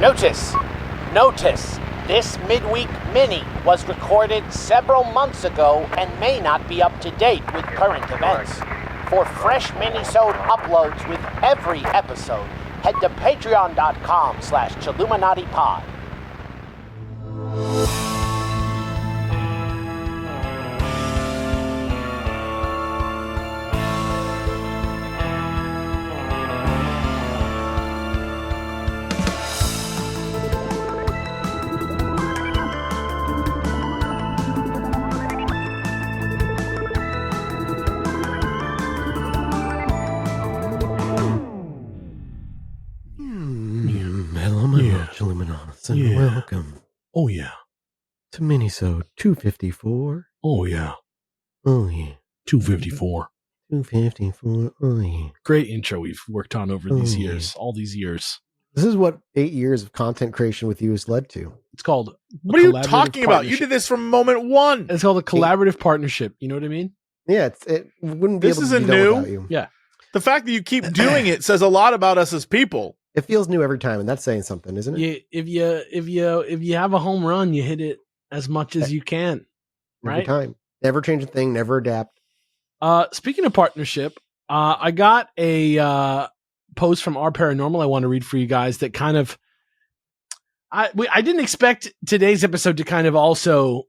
Notice, this Midweek Mini was recorded several months ago and may not be up to date with current events. For fresh mini-sode uploads with every episode, head to patreon.com/ChilluminatiPod. Chilluminati, and welcome. Oh yeah. To Minisode 254. Oh yeah. Oh yeah. 254. 254. Oh yeah. Great intro we've worked on over these years, all these years. This is what 8 years of content creation with you has led to. It's called. What are you talking about? You did this from moment one. It's called a collaborative partnership. You know what I mean? Yeah, it wouldn't be. This able to isn't be done new. without you. Yeah. The fact that you keep doing it says a lot about us as people. It feels new every time, and that's saying something, isn't it? If you have a home run, you hit it as much as you can. Right? Every time. Never change a thing, never adapt. Speaking of partnership, I got a post from Our Paranormal I want to read for you guys that kind of I didn't expect today's episode to kind of also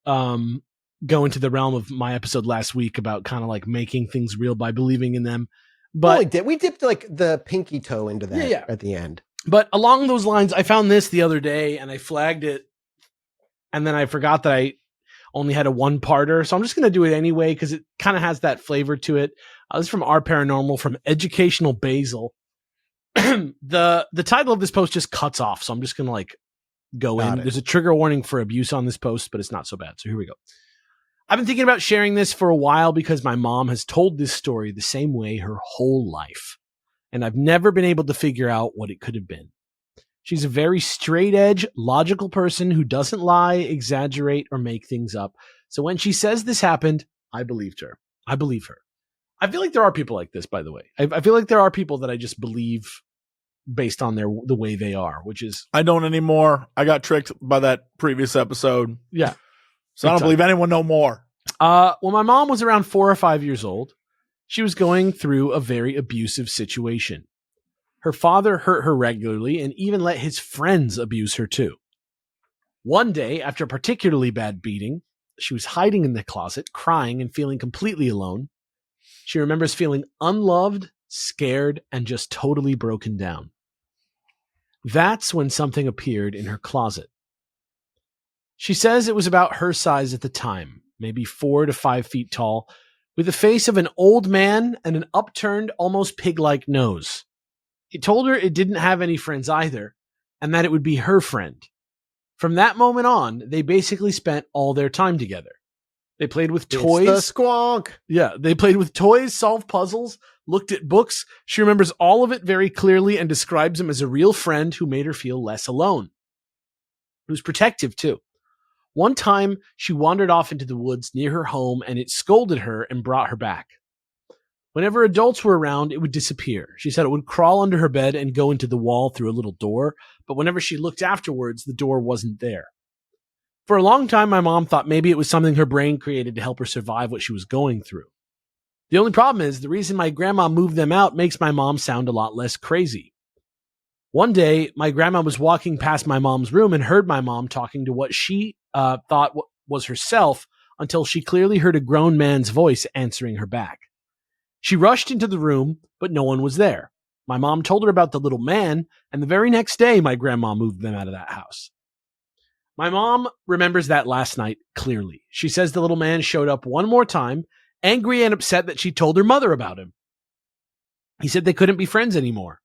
go into the realm of my episode last week about kind of like making things real by believing in them. But we dipped like the pinky toe into that at the end. But along those lines, I found this the other day and I flagged it, and then I forgot that I only had a one-parter, so I'm just going to do it anyway because it kind of has that flavor to it. This is from Our Paranormal from Educational Basil. The title of this post just cuts off, so I'm just going to like go in. There's a trigger warning for abuse on this post, but it's not so bad. So here we go. I've been thinking about sharing this for a while because my mom has told this story the same way her whole life, and I've never been able to figure out what it could have been. She's a very straight-edge, logical person who doesn't lie, exaggerate, or make things up. So when she says this happened, I believed her. I believe her. I feel like there are people like this, by the way. I feel like there are people that I just believe based on the way they are, which is... I don't anymore. I got tricked by that previous episode. Yeah. So I don't believe anyone no more. When my mom was around 4 or 5 years old, she was going through a very abusive situation. Her father hurt her regularly and even let his friends abuse her too. One day, after a particularly bad beating, she was hiding in the closet, crying and feeling completely alone. She remembers feeling unloved, scared, and just totally broken down. That's when something appeared in her closet. She says it was about her size at the time, maybe 4 to 5 feet tall, with the face of an old man and an upturned, almost pig-like nose. It told her it didn't have any friends either, and that it would be her friend. From that moment on, they basically spent all their time together. They played with toys. It's the squonk. Yeah, they played with toys, solved puzzles, looked at books. She remembers all of it very clearly and describes him as a real friend who made her feel less alone. He was protective, too. One time, she wandered off into the woods near her home, and it scolded her and brought her back. Whenever adults were around, it would disappear. She said it would crawl under her bed and go into the wall through a little door, but whenever she looked afterwards, the door wasn't there. For a long time, my mom thought maybe it was something her brain created to help her survive what she was going through. The only problem is the reason my grandma moved them out makes my mom sound a lot less crazy. One day, my grandma was walking past my mom's room and heard my mom talking to what she thought was herself until she clearly heard a grown man's voice answering her back. She rushed into the room, but no one was there. My mom told her about the little man, and the very next day, my grandma moved them out of that house. My mom remembers that last night clearly. She says the little man showed up one more time, angry and upset that she told her mother about him. He said they couldn't be friends anymore.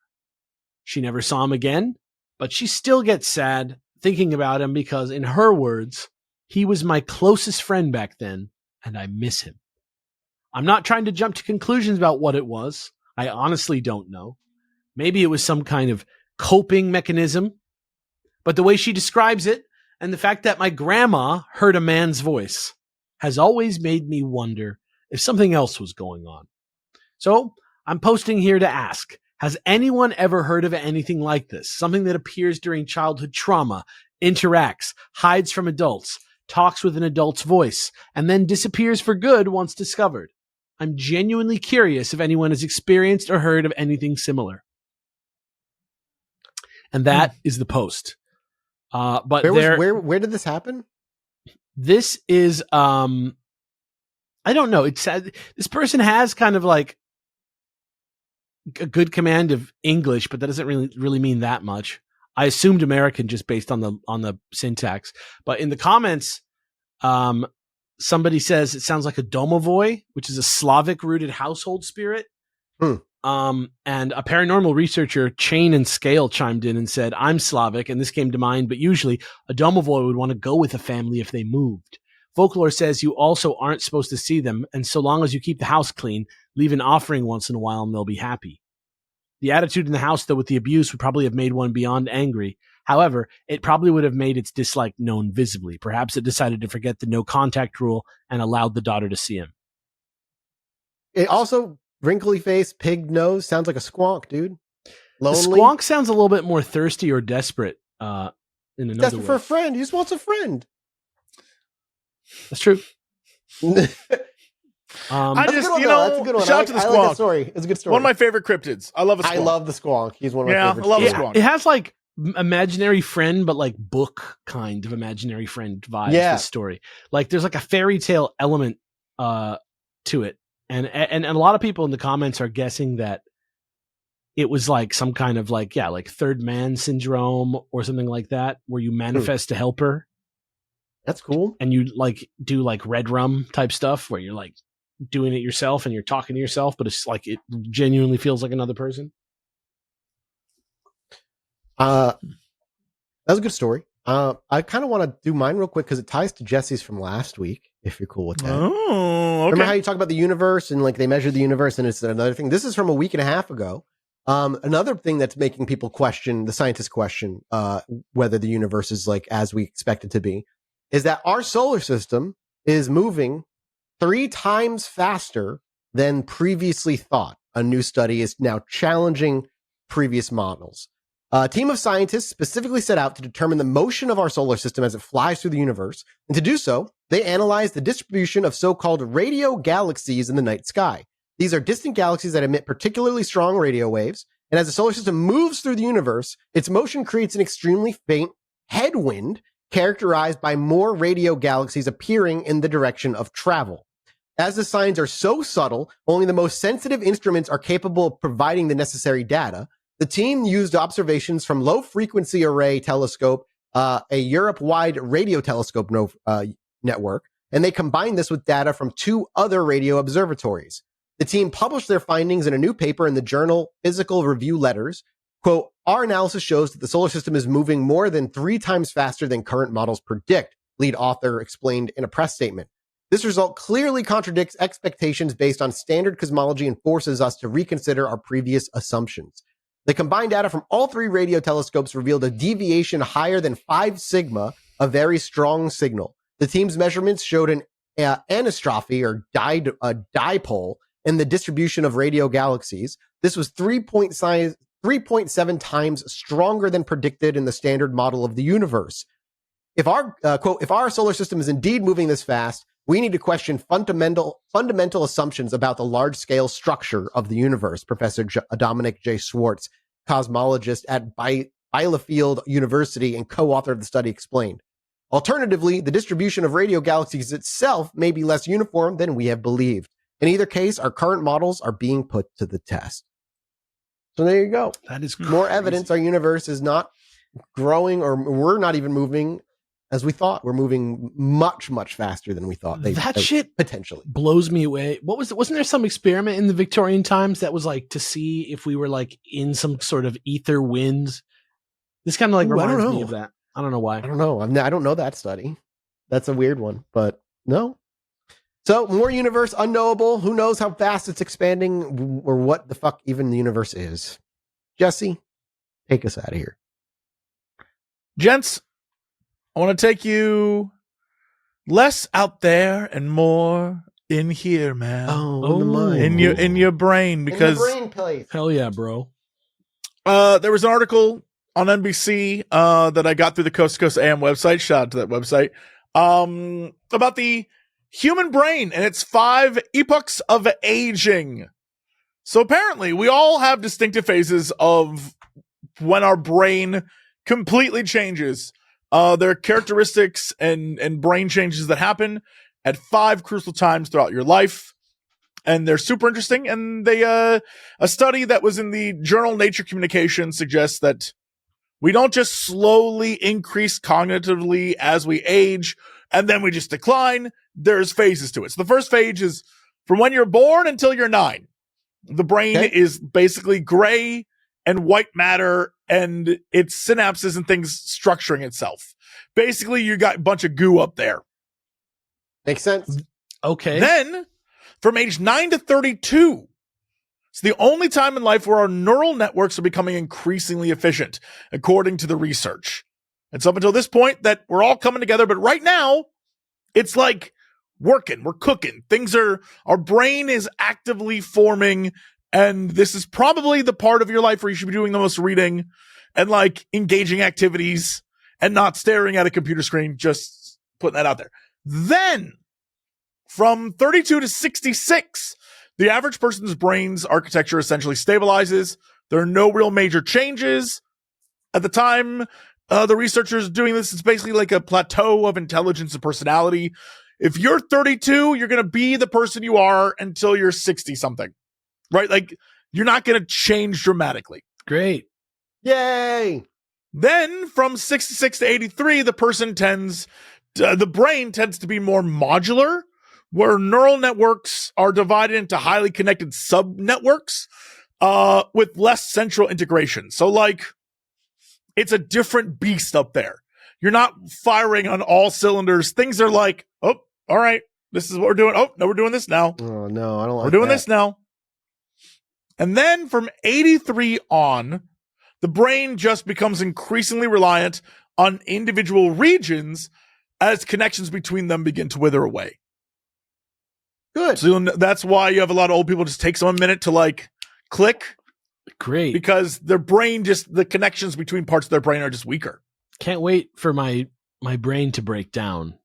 She never saw him again, but she still gets sad thinking about him because, in her words, he was my closest friend back then, and I miss him. I'm not trying to jump to conclusions about what it was. I honestly don't know. Maybe it was some kind of coping mechanism, but the way she describes it and the fact that my grandma heard a man's voice has always made me wonder if something else was going on. So I'm posting here to ask, Has anyone ever heard of anything like this? Something that appears during childhood trauma, interacts, hides from adults, talks with an adult's voice, and then disappears for good once discovered. I'm genuinely curious if anyone has experienced or heard of anything similar. And that is the post. But where did this happen? This is I don't know. It said this person has kind of like a good command of English, but that doesn't really mean that much. I assumed American just based on the syntax. But in the comments, somebody says it sounds like a domovoi, which is a Slavic-rooted household spirit. And a paranormal researcher, Chain and Scale, chimed in and said, I'm Slavic, and this came to mind, but usually a domovoi would want to go with a family if they moved. Folklore says you also aren't supposed to see them, and so long as you keep the house clean, leave an offering once in a while, and they'll be happy. The attitude in the house, though, with the abuse would probably have made one beyond angry. However, it probably would have made its dislike known visibly. Perhaps it decided to forget the no contact rule and allowed the daughter to see him. It also, wrinkly face, pig nose, sounds like a squonk, dude. Lonely. The squonk sounds a little bit more thirsty or desperate in another desperate way. for a friend. He just wants a friend. That's true. I just, that's a good one. shout out to the I squonk. like that story. It's a good story. One of my favorite cryptids. I love a squonk. I love the squonk. He's one of my favorites. I love a Yeah, squonk. it has like imaginary friend, but like book kind of imaginary friend vibes. Yeah. This story, like there's like a fairy tale element to it, and a lot of people in the comments are guessing that it was like some kind of like third man syndrome or something like that, where you manifest a helper. That's cool. And you like do like red rum type stuff where you're like doing it yourself and you're talking to yourself, but it's like it genuinely feels like another person. That was a good story. I kind of want to do mine real quick because it ties to Jesse's from last week, if you're cool with that. Oh, okay. Remember how you talk about the universe and like they measure the universe and it's another thing? This is from a week and a half ago. Another thing that's making people question, the scientists question, whether the universe is like as we expect it to be, is that our solar system is moving 3 times faster than previously thought. A new study is now challenging previous models. A team of scientists specifically set out to determine the motion of our solar system as it flies through the universe. And to do so, they analyzed the distribution of so-called radio galaxies in the night sky. These are distant galaxies that emit particularly strong radio waves. And as the solar system moves through the universe, its motion creates an extremely faint headwind characterized by more radio galaxies appearing in the direction of travel. As the signs are so subtle, only the most sensitive instruments are capable of providing the necessary data. The team used observations from low-frequency array telescope, a Europe-wide radio telescope network, and they combined this with data from 2 other radio observatories. The team published their findings in a new paper in the journal Physical Review Letters. Quote, our analysis shows that the solar system is moving more than 3 times faster than current models predict, lead author explained in a press statement. This result clearly contradicts expectations based on standard cosmology and forces us to reconsider our previous assumptions. The combined data from all 3 radio telescopes revealed a deviation higher than 5 sigma, a very strong signal. The team's measurements showed an anisotropy or dipole in the distribution of radio galaxies. This was 3.7 times stronger than predicted in the standard model of the universe. If our quote, if our solar system is indeed moving this fast, we need to question fundamental assumptions about the large-scale structure of the universe, Professor Dominic J. Schwartz, cosmologist at Bielefeld University and co-author of the study, explained. Alternatively, the distribution of radio galaxies itself may be less uniform than we have believed. In either case, our current models are being put to the test. So there you go. That is more evidence our universe is not growing, or we're not even moving as we thought. We're moving much, much faster than we thought. That shit potentially blows me away. What was it? Wasn't there some experiment in the Victorian times that was like to see if we were like in some sort of ether winds? This kind of like reminds me of that. I don't know why. I don't know. I don't know that study. That's a weird one, but no. So more universe unknowable. Who knows how fast it's expanding or what the fuck even the universe is. Jesse, take us out of here. Gents, I want to take you less out there and more in here, man. Oh, in the mind. In your brain, because in the brain place. Hell yeah, bro. There was an article on NBC that I got through the Coast to Coast AM website. Shout out to that website. About the human brain and its 5 epochs of aging. So apparently, we all have distinctive phases of when our brain completely changes. There are characteristics and brain changes that happen at 5 crucial times throughout your life. And they're super interesting. And they, a study that was in the journal Nature Communications suggests that we don't just slowly increase cognitively as we age and then we just decline. There's phases to it. So the first phase is from when you're born until you're 9. The brain is basically gray and white matter and its synapses and things structuring itself. Basically, you got a bunch of goo up there. Makes sense. Okay. Then, from age 9 to 32, it's the only time in life where our neural networks are becoming increasingly efficient, according to the research. It's up until this point that we're all coming together, but right now, it's like working, we're cooking. Our brain is actively forming, and this is probably the part of your life where you should be doing the most reading and like engaging activities and not staring at a computer screen, just putting that out there. Then, from 32 to 66, the average person's brain's architecture essentially stabilizes. There are no real major changes. At the time, the researchers doing this, it's basically like a plateau of intelligence and personality. If you're 32, you're going to be the person you are until you're 60 something, right? Like you're not going to change dramatically. Great. Yay. Then from 66 to 83, the brain tends to be more modular, where neural networks are divided into highly connected sub-networks with less central integration. So like it's a different beast up there. You're not firing on all cylinders. Things are like, oh, all right, this is what we're doing. Oh, no, we're doing this now. Oh, no, I don't like We're doing that. this now. And then from 83 on, the brain just becomes increasingly reliant on individual regions as connections between them begin to wither away. Good. So that's why you have a lot of old people just takes them a minute to like click. Great. Because their brain the connections between parts of their brain are just weaker. Can't wait for my brain to break down.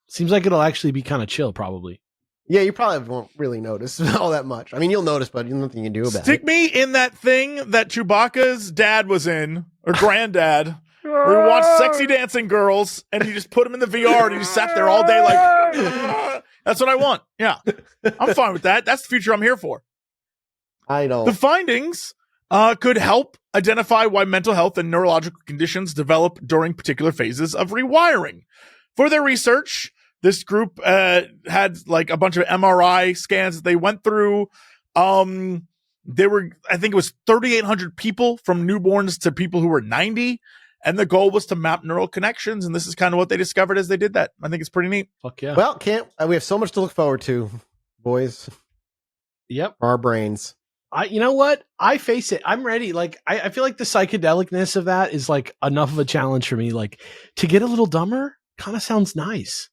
Seems like it'll actually be kind of chill, probably. Yeah, you probably won't really notice all that much. I mean, you'll notice, but nothing you can do about Stick it. me in that thing that Chewbacca's dad was in, or granddad, where he watched sexy dancing girls, and you just put him in the VR, and he just sat there all day like, that's what I want. Yeah, I'm fine with that. That's the future I'm here for. I don't. The findings could help identify why mental health and neurological conditions develop during particular phases of rewiring. For their research, this group had like a bunch of MRI scans that they went through. They were, I think it was 3,800 people from newborns to people who were 90. And the goal was to map neural connections. And this is kind of what they discovered as they did that. I think it's pretty neat. Fuck yeah. Well, we have so much to look forward to, boys. Yep. For our brains. You know what? I face it. I'm ready. Like, I feel like the psychedelicness of that is like enough of a challenge for me. Like, to get a little dumber kind of sounds nice.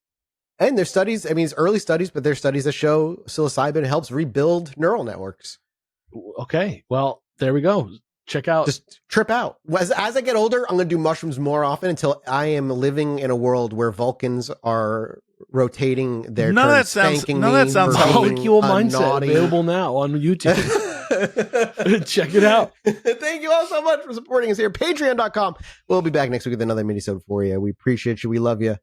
And there's studies, I mean, it's early studies, but there's studies that show psilocybin helps rebuild neural networks. Okay. Well, there we go. Check out. Just trip out. As I get older, I'm going to do mushrooms more often until I am living in a world where Vulcans are rotating their None of turns, that sounds- spanking none of that me sounds for healthy. being Molecule a Mindset naughty- available now on YouTube. Check it out. Thank you all so much for supporting us here. Patreon.com. We'll be back next week with another mini-sode for you. We appreciate you. We love you.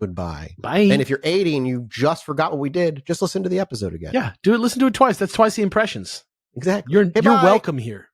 Goodbye. Bye. And if you're 80 and you just forgot what we did, just listen to the episode again. Yeah, do it. Listen to it twice. That's twice the impressions. Exactly. You're Hey, bye. welcome here.